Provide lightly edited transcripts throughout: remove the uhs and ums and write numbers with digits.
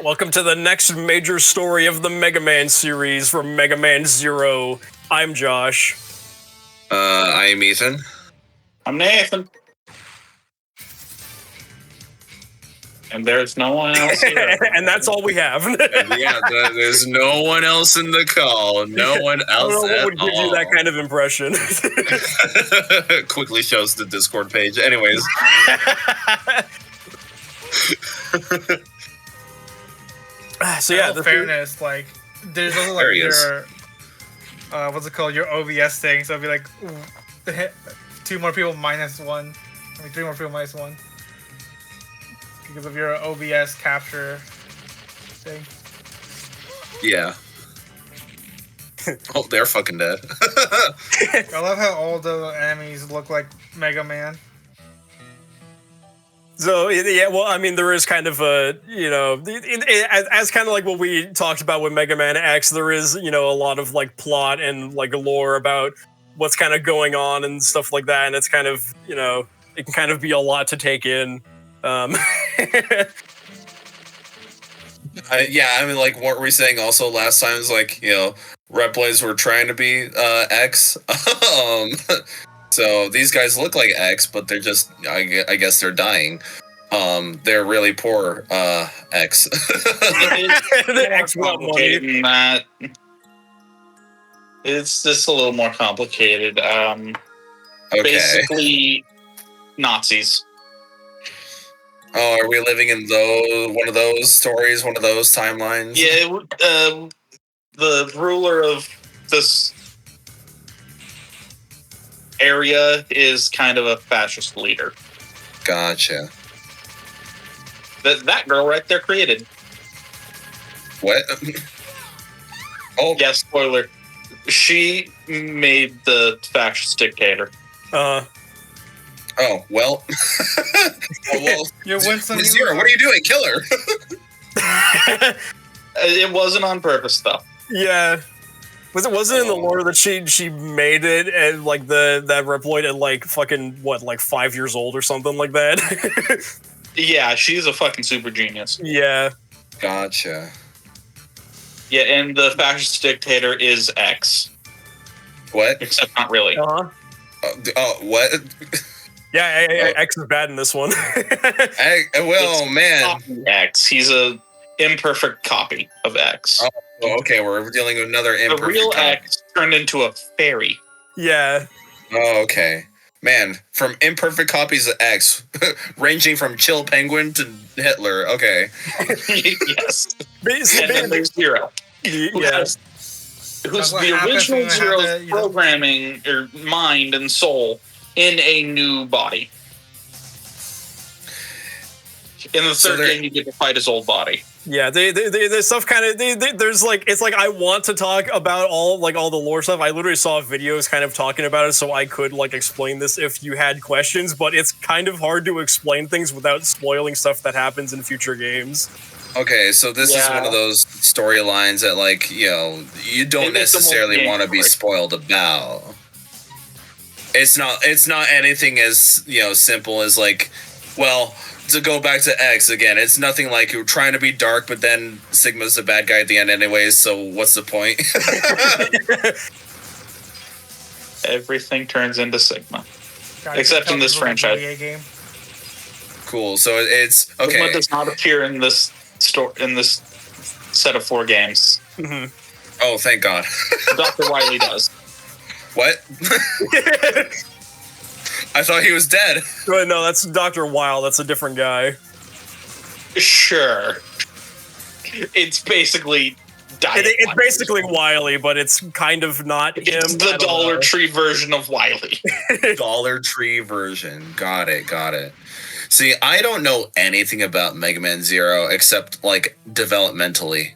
Welcome to the next major story of the Mega Man series from Mega Man Zero. I'm Josh. I'm Ethan. I'm Nathan. And there's no one else here. And that's all we have. Yeah, there's no one else in the call. No one else I don't know what at would give you that kind of impression. Quickly shows the Discord page. Anyways. So yeah, in fairness, like there's also like your what's it called, your OBS thing. So it'd be like 2 more people minus 1. I mean 3 more people minus 1 because of your OBS capture thing. Yeah. Oh, they're fucking dead. I love how all the enemies look like Mega Man. So yeah, well, I mean, there is kind of a, as kind of like what we talked about with Mega Man X, there is, a lot of like plot and like lore about what's kind of going on and stuff like that, and it's kind of, it can kind of be a lot to take in. Yeah, I mean, like, what were we saying also last time is like, Red Blades were trying to be X. So these guys look like X, but they're just, I guess they're dying. They're really poor X. The X complicated that. It's just a little more complicated. Okay. Basically, Nazis. Oh, are we living in one of those stories, one of those timelines? Yeah, the ruler of this area is kind of a fascist leader. Gotcha. That girl right there created. What? Oh. Yeah, spoiler. She made the fascist dictator. Oh, well. You're Winston Zero, what are you doing? Kill her. It wasn't on purpose, though. Yeah. Wasn't in the lore that she made it and like that Reploid at like fucking what, like 5 years old or something like that? Yeah, she's a fucking super genius. Yeah. Gotcha. Yeah, and the fascist dictator is X. What? Except not really. Uh-huh. What? Yeah, X is bad in this one. Man. X. He's a imperfect copy of X. Oh, okay, we're dealing with another imperfect. The real X turned into a fairy. Yeah. Oh, okay. Man, from imperfect copies of X, ranging from Chill Penguin to Hitler. Okay. Yes. And then there's Zero. Yes. Who's the original Zero's programming or mind and soul in a new body. In the third game, you get to fight his old body. Yeah, the stuff kind of there's like, it's like I want to talk about all the lore stuff. I literally saw videos kind of talking about it, so I could like explain this if you had questions. But it's kind of hard to explain things without spoiling stuff that happens in future games. Okay, so this is one of those storylines that like you don't necessarily want to be spoiled about. It's not anything as simple as like, well, to go back to X again, it's nothing like you're trying to be dark, but then Sigma's the bad guy at the end anyways, so what's the point? Everything turns into Sigma. Except in this franchise. Game. Cool, so it's okay. Sigma does not appear in this set of 4 games. Mm-hmm. Oh, thank God. Dr. Wily does. What? I thought he was dead. No, that's Dr. Weil. That's a different guy. Sure. It's basically It's basically Wily, but it's kind of not him. It's the Dollar Tree version of Wily. Dollar Tree version. Got it. See, I don't know anything about Mega Man Zero except like developmentally.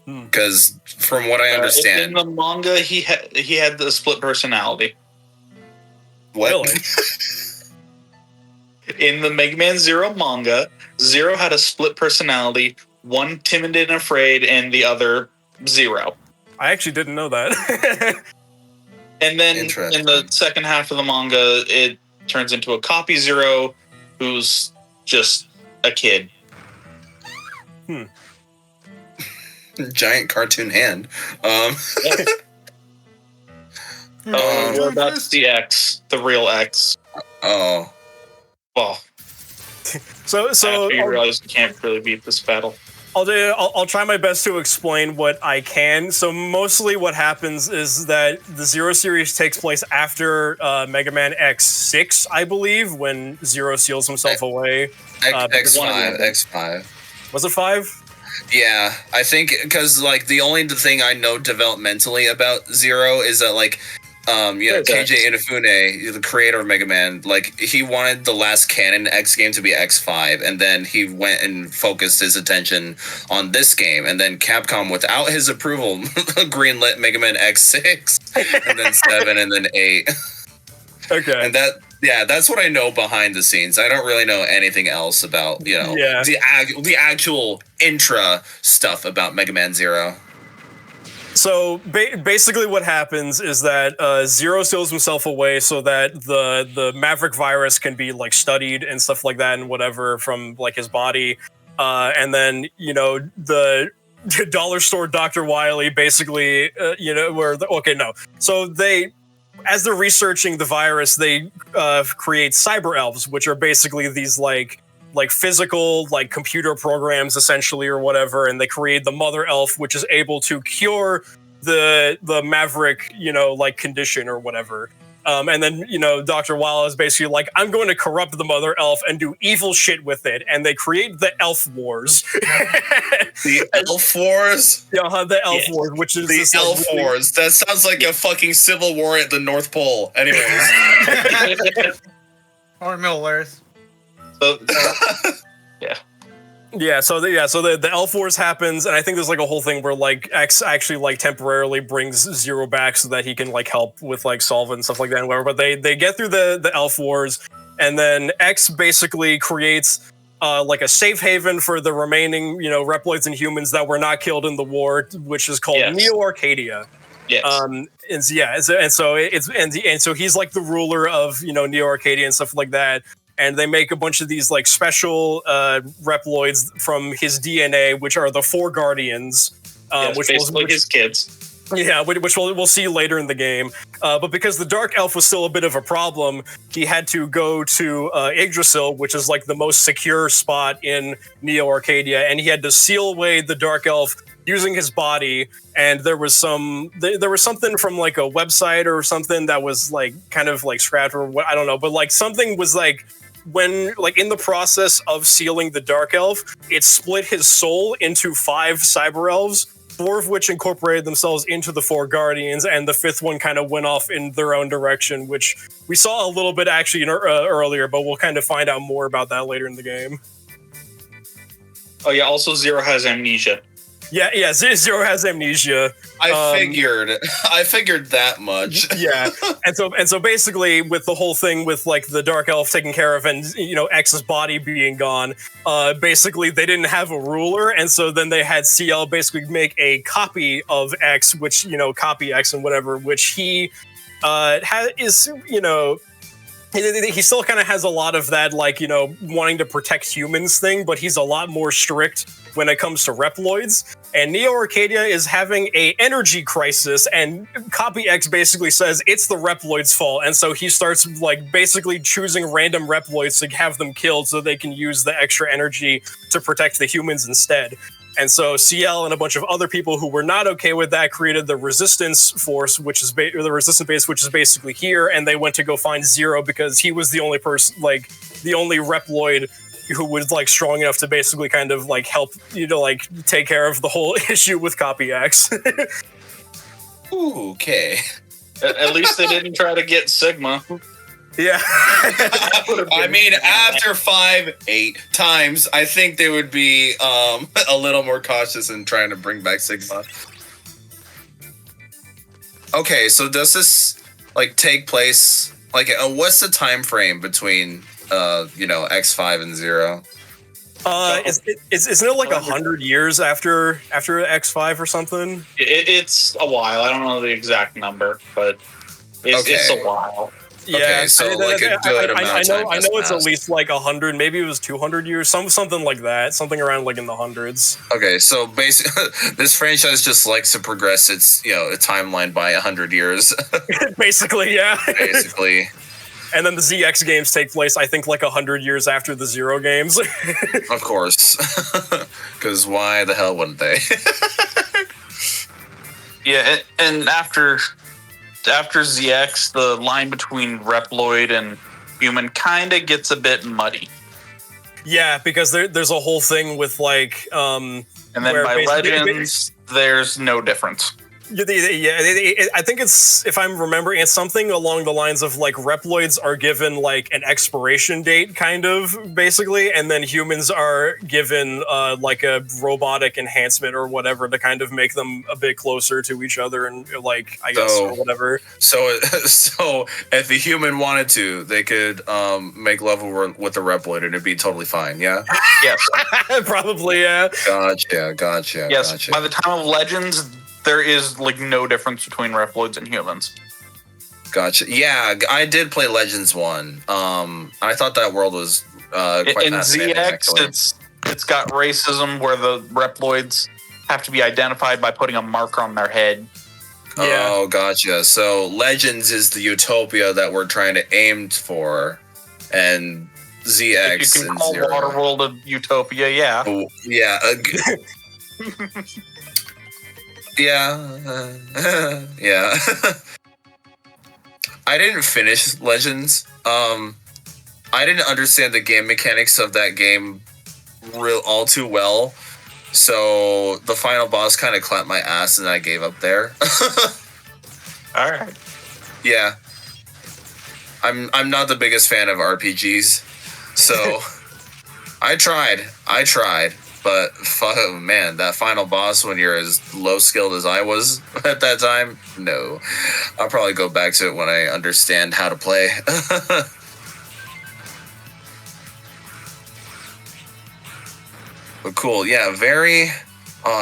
Because from what I understand, in the manga, he had the split personality. What? Really? In the Mega Man Zero manga, Zero had a split personality, one timid and afraid, and the other Zero. I actually didn't know that. And then in the second half of the manga, it turns into a copy Zero, who's just a kid. Giant cartoon hand. We're about to see X, the real X. Oh. Well. So you realize you can't really beat this battle. I'll try my best to explain what I can. So mostly what happens is that the Zero series takes place after Mega Man X6, I believe, when Zero seals himself away. X5. Was it 5? Yeah, I think because like the only thing I know developmentally about Zero is that like KJ Inafune, the creator of Mega Man, like he wanted the last canon X game to be X5, and then he went and focused his attention on this game, and then Capcom, without his approval, greenlit Mega Man X6, and then 7, and then 8. Okay. And that's what I know behind the scenes. I don't really know anything else about the actual intra stuff about Mega Man Zero. So basically what happens is that Zero seals himself away so that the Maverick virus can be like studied and stuff like that and whatever from like his body. And then, the dollar store Dr. Wily basically, So as they're researching the virus, they create cyber elves, which are basically these like physical, like computer programs essentially or whatever, and they create the mother elf, which is able to cure the Maverick, condition or whatever. And then, Dr. Wile is basically like, I'm going to corrupt the mother elf and do evil shit with it. And they create the Elf Wars. The Elf Wars? Yeah, the Elf Wars, which is the Elf Wars. That sounds like a fucking civil war at the North Pole. Anyways. Or Millers. So the Elf Wars happens, and I think there's like a whole thing where like X actually like temporarily brings Zero back so that he can like help with like solve it and stuff like that and whatever. But they get through the Elf Wars, and then X basically creates like a safe haven for the remaining Reploids and humans that were not killed in the war, which is called Neo Arcadia. Yes. So he's like the ruler of Neo Arcadia and stuff like that. And they make a bunch of these like special Reploids from his DNA, which are the 4 Guardians, which basically his kids. Yeah, which we'll see later in the game. But because the Dark Elf was still a bit of a problem, he had to go to Yggdrasil, which is like the most secure spot in Neo Arcadia, and he had to seal away the Dark Elf using his body. And there was something from like a website or something that was like kind of like scrapped or what, I don't know, but like something was like, when like in the process of sealing the Dark Elf, it split his soul into 5 cyber elves, 4 of which incorporated themselves into the 4 Guardians, and the 5th one kind of went off in their own direction, which we saw a little bit actually earlier, but we'll kind of find out more about that later in the game. Oh yeah, also Zero has amnesia. Yeah, Zero has amnesia. I figured that much. Yeah, and so basically, with the whole thing with like the Dark Elf taken care of and X's body being gone, basically they didn't have a ruler, and so then they had CL basically make a copy of X, which copy X and whatever, which he he still kind of has a lot of that, like, wanting to protect humans thing, but he's a lot more strict when it comes to Reploids. And Neo Arcadia is having a energy crisis, and Copy X basically says it's the Reploids' fault. And so he starts, like, basically choosing random Reploids to have them killed so they can use the extra energy to protect the humans instead. And so CL and a bunch of other people who were not okay with that created the Resistance Force, which is the Resistance Base, which is basically here. And they went to go find Zero because he was the only person, like the only Reploid who was like strong enough to basically kind of like help like take care of the whole issue with Copy X. Ooh, okay. At least they didn't try to get Sigma. Yeah. I mean, after 5-8 times, I think they would be a little more cautious in trying to bring back Sigma. Okay, so does this like take place like what's the time frame between X5 and Zero? Isn't it like 100 years after X5 or something? It's a while. I don't know the exact number, but it's a while. Yeah, okay, so like a good amount of time I know it's at passed. least like 100, maybe it was 200 years, something like that, something around like in the hundreds. Okay, so basically, this franchise just likes to progress its a timeline by 100 years. Basically, yeah. Basically. And then the ZX games take place, I think, like 100 years after the Zero games. Of course. Because why the hell wouldn't they? Yeah, and after ZX, the line between Reploid and human kind of gets a bit muddy. Yeah, because there's a whole thing with like... and then by Legends, there's no difference. Yeah, I think it's, if I'm remembering, it's something along the lines of like Reploids are given like an expiration date, kind of, basically, and then humans are given like a robotic enhancement or whatever to kind of make them a bit closer to each other and like, I guess, or whatever. So if a human wanted to, they could make love with a Reploid and it'd be totally fine, yeah? Yes. Probably, yeah. Gotcha. Yes, gotcha. by the time of Legends, there is like no difference between Reploids and humans. Gotcha. Yeah, I did play Legends 1. I thought that world was quite fascinating. In ZX, actually. It's got racism where the Reploids have to be identified by putting a marker on their head. Yeah. Oh, gotcha. So Legends is the utopia that we're trying to aim for, and ZX if you can call Zero. Waterworld a utopia, yeah. Oh, yeah. Yeah. Yeah. I didn't finish Legends. I didn't understand the game mechanics of that game all too well. So the final boss kind of clapped my ass and I gave up there. All right. Yeah. I'm not the biggest fan of RPGs. So I tried. But man, that final boss when you're as low skilled as I was at that time, no. I'll probably go back to it when I understand how to play. But cool, yeah, very.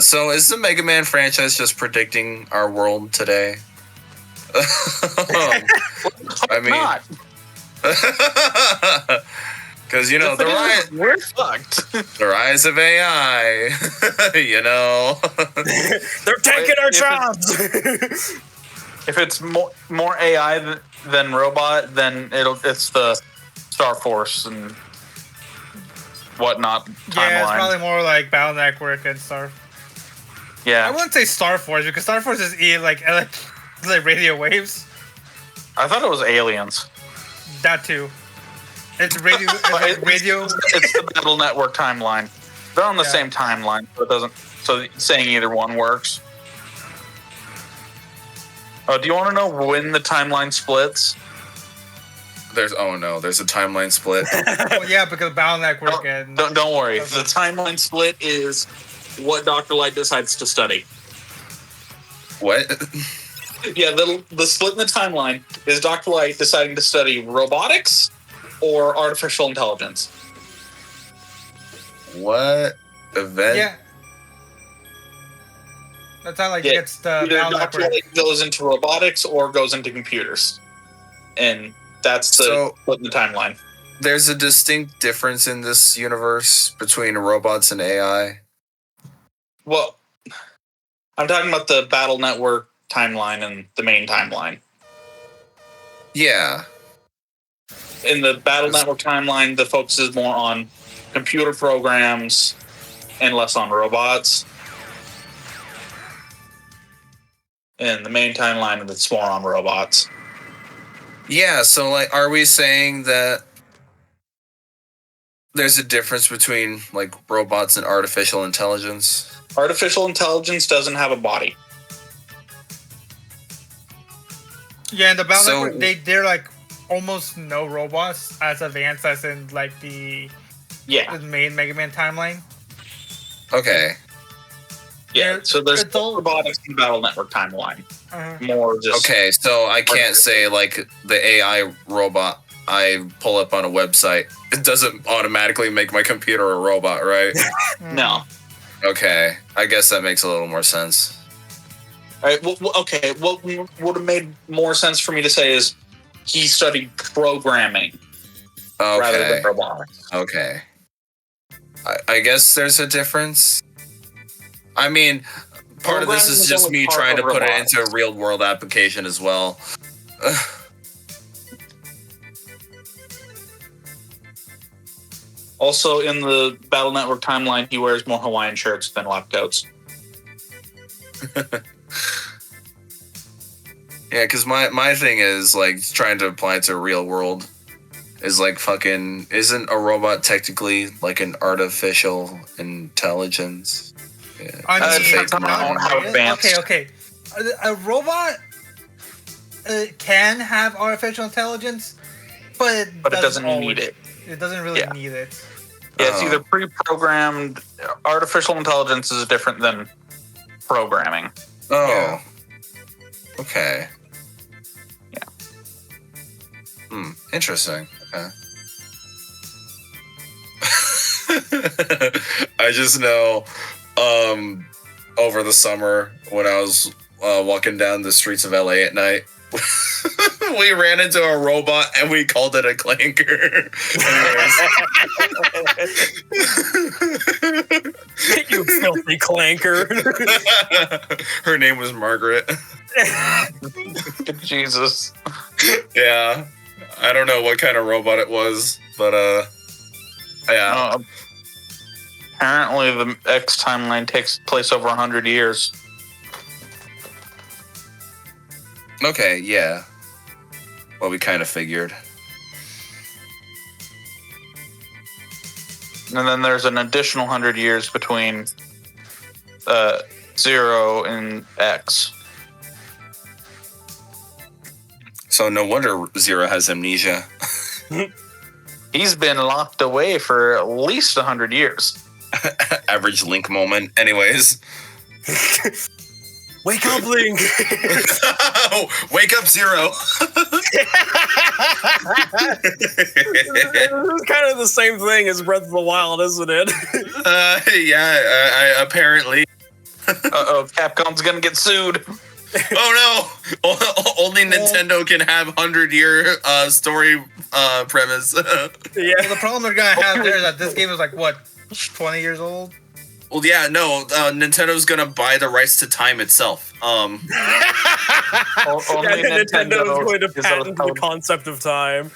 So is the Mega Man franchise just predicting our world today? I mean, not. Because we're fucked. The rise of AI. They're taking our jobs. If it's more AI than robot, then it's the Star Force and whatnot. Yeah, it's probably more like Battle Network and Star. Yeah, I wouldn't say Star Force because Star Force is like radio waves. I thought it was aliens. That too. It's radio. It's the Battle Network timeline. They're on the same timeline, so it doesn't. So saying either one works. Oh, do you want to know when the timeline splits? There's a timeline split. Well, yeah, because Battle Network don't worry. The timeline split is what Dr. Light decides to study. What? Yeah, the split in the timeline is Dr. Light deciding to study robotics or artificial intelligence. What event? Yeah. That's how gets the either Dr. Light goes into robotics or goes into computers. And that's the split in the timeline. There's a distinct difference in this universe between robots and AI. Well, I'm talking about the Battle Network timeline and the main timeline. Yeah. In the Battle Network timeline, the focus is more on computer programs and less on robots. In the main timeline, it's more on robots. Yeah, so are we saying that there's a difference between robots and artificial intelligence? Artificial intelligence doesn't have a body. Yeah, in the Battle Network, they're almost no robots as advanced as in the main Mega Man timeline. Okay. Yeah, so there's robotics in the Battle Network timeline. More just okay, so I can't say the AI robot I pull up on a website, it doesn't automatically make my computer a robot, right? No. Okay, I guess that makes a little more sense. All right. Well, okay. What would have made more sense for me to say is he studied programming rather than robotics. Okay. I guess there's a difference. I mean, part of this is just me trying to put it into a real world application as well. Also, in the Battle Network timeline, he wears more Hawaiian shirts than lab coats. Yeah, because my thing is, like, trying to apply it to real world is like fucking... Isn't a robot technically like an artificial intelligence? Yeah. Okay. A robot can have artificial intelligence, but it doesn't need it. It doesn't really need it. Yeah, it's either pre-programmed. Artificial intelligence is different than programming. Oh. Yeah. Okay. Yeah. Interesting. Okay. I just know over the summer when I was walking down the streets of LA at night, we ran into a robot and we called it a clanker. You filthy clanker. Her name was Margaret. Jesus. Yeah. I don't know what kind of robot it was, but yeah. Apparently the X timeline takes place over 100 years. Okay, yeah. Well, we kind of figured. And then there's an additional 100 years between 0 and X. So no wonder Zero has amnesia. He's been locked away for at least 100 years. Average Link moment. Anyways. Wake up, Link! Wake up, Zero! This is kind of the same thing as Breath of the Wild, isn't it? Yeah, apparently. Uh-oh, Capcom's gonna get sued. Oh no! Only Nintendo can have 100-year story premise. Yeah. Well, the problem they're gonna have there is that this game is like, what, 20 years old? Well, yeah, no, Nintendo's gonna buy the rights to time itself. Only Nintendo is going to patent the concept of time.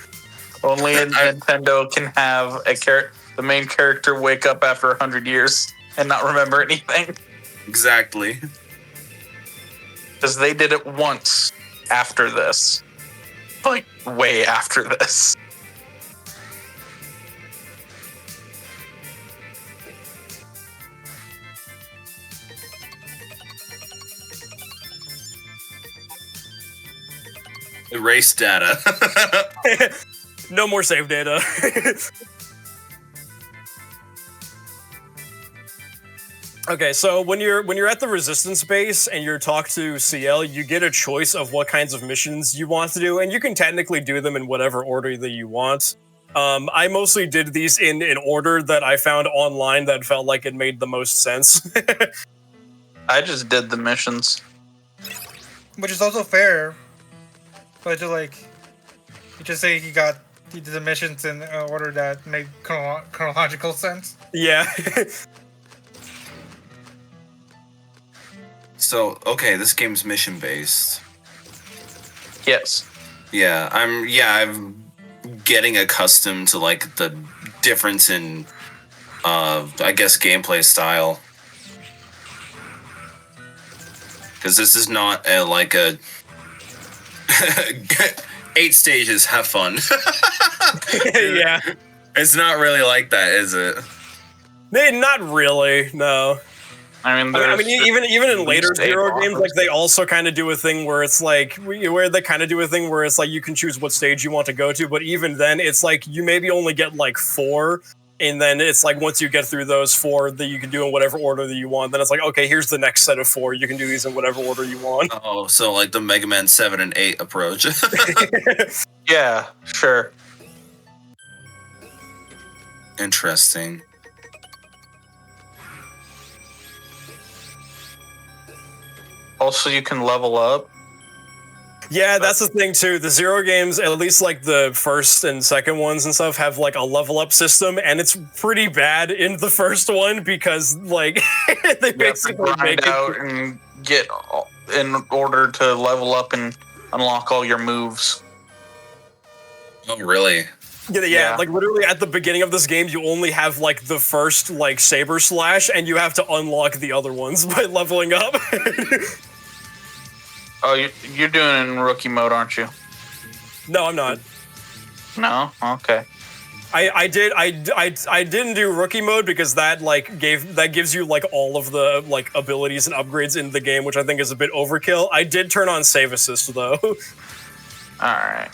Only Nintendo can have the main character wake up after 100 years and not remember anything. Exactly. Because they did it once after this. Like, way after this. Erase data. No more save data. Okay, so when you're at the Resistance base and you're talked to CL, you get a choice of what kinds of missions you want to do, and you can technically do them in whatever order that you want. I mostly did these in an order that I found online that felt like it made the most sense. I just did the missions. Which is also fair. But you just say he did the missions in an order that made chronological sense. Yeah. So, okay, this game's mission based. Yes. Yeah, I'm getting accustomed to like the difference in I guess gameplay style. Cuz this is not like a 8 stages, have fun. Yeah. It's not really like that, is it? Not really, no. I mean, even in later Zero games, like they also kind of do a thing where it's like you can choose what stage you want to go to, but even then, it's like you maybe only get like 4, and then it's like once you get through those 4 that you can do in whatever order that you want. Then it's like, okay, here's the next set of 4. You can do these in whatever order you want. Oh, so like the Mega Man 7 and 8 approach. Yeah, sure. Interesting. Also, you can level up. Yeah, that's the thing too. The Zero games, at least like the first and second ones and stuff, have like a level up system, and it's pretty bad in the first one because like they basically grind out and get in order to level up and unlock all your moves. Oh, really? Yeah, like literally at the beginning of this game, you only have like the first like Saber Slash, and you have to unlock the other ones by leveling up. Oh, you're doing it in rookie mode, aren't you? No, I'm not. No? Okay. I didn't do rookie mode because that gives you like all of the like abilities and upgrades in the game, which I think is a bit overkill. I did turn on save assist though. All right.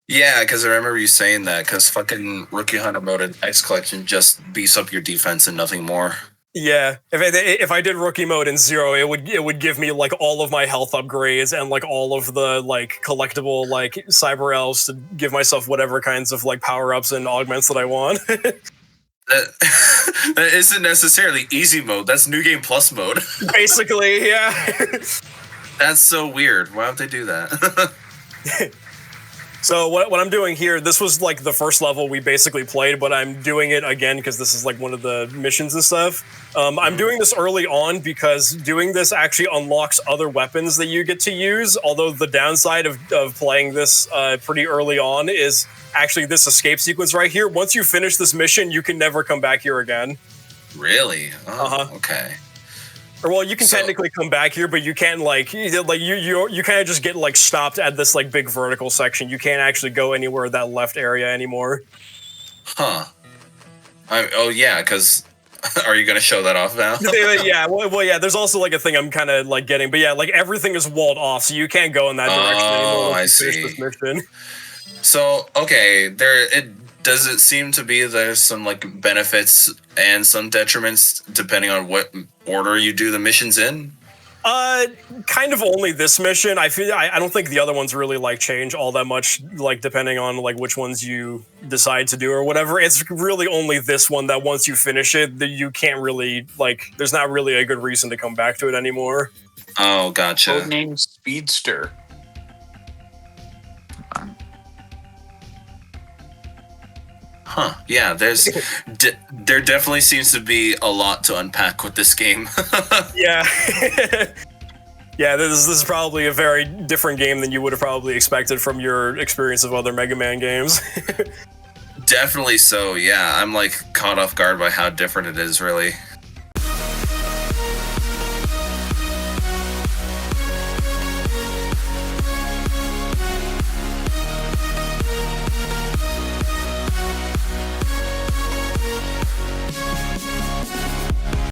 Yeah, because I remember you saying that, because fucking Rookie Hunter mode in X Collection just beefs up your defense and nothing more. Yeah, if I did rookie mode in Zero, it would give me like all of my health upgrades and like all of the like collectible like cyber elves to give myself whatever kinds of like power ups and augments that I want. That isn't necessarily easy mode. That's New Game Plus mode. Basically, yeah. That's so weird. Why don't they do that? So what I'm doing here, this was like the first level we basically played, but I'm doing it again because this is like one of the missions and stuff. I'm doing this early on because doing this actually unlocks other weapons that you get to use, although the downside of playing this pretty early on is actually this escape sequence right here. Once you finish this mission, you can never come back here again. Really? Oh, okay. Or well, you can technically come back here, but you can't you kind of just get like stopped at this like big vertical section. You can't actually go anywhere that left area anymore. Huh. Oh yeah, because are you gonna show that off now? Yeah. Well, yeah. There's also like a thing I'm kind of like getting, but yeah, like everything is walled off, so you can't go in that direction anymore. Oh, I see. This mission. So okay, does it seem to be there's some like benefits and some detriments depending on what order you do the missions in? Kind of only this mission. I don't think the other ones really like change all that much, like depending on like which ones you decide to do or whatever. It's really only this one that once you finish it, that you can't really like. There's not really a good reason to come back to it anymore. Oh, gotcha. Codename Speedster. Huh. Yeah, there definitely seems to be a lot to unpack with this game. Yeah. Yeah, this is probably a very different game than you would have probably expected from your experience of other Mega Man games. Definitely so, yeah. I'm like caught off guard by how different it is, really.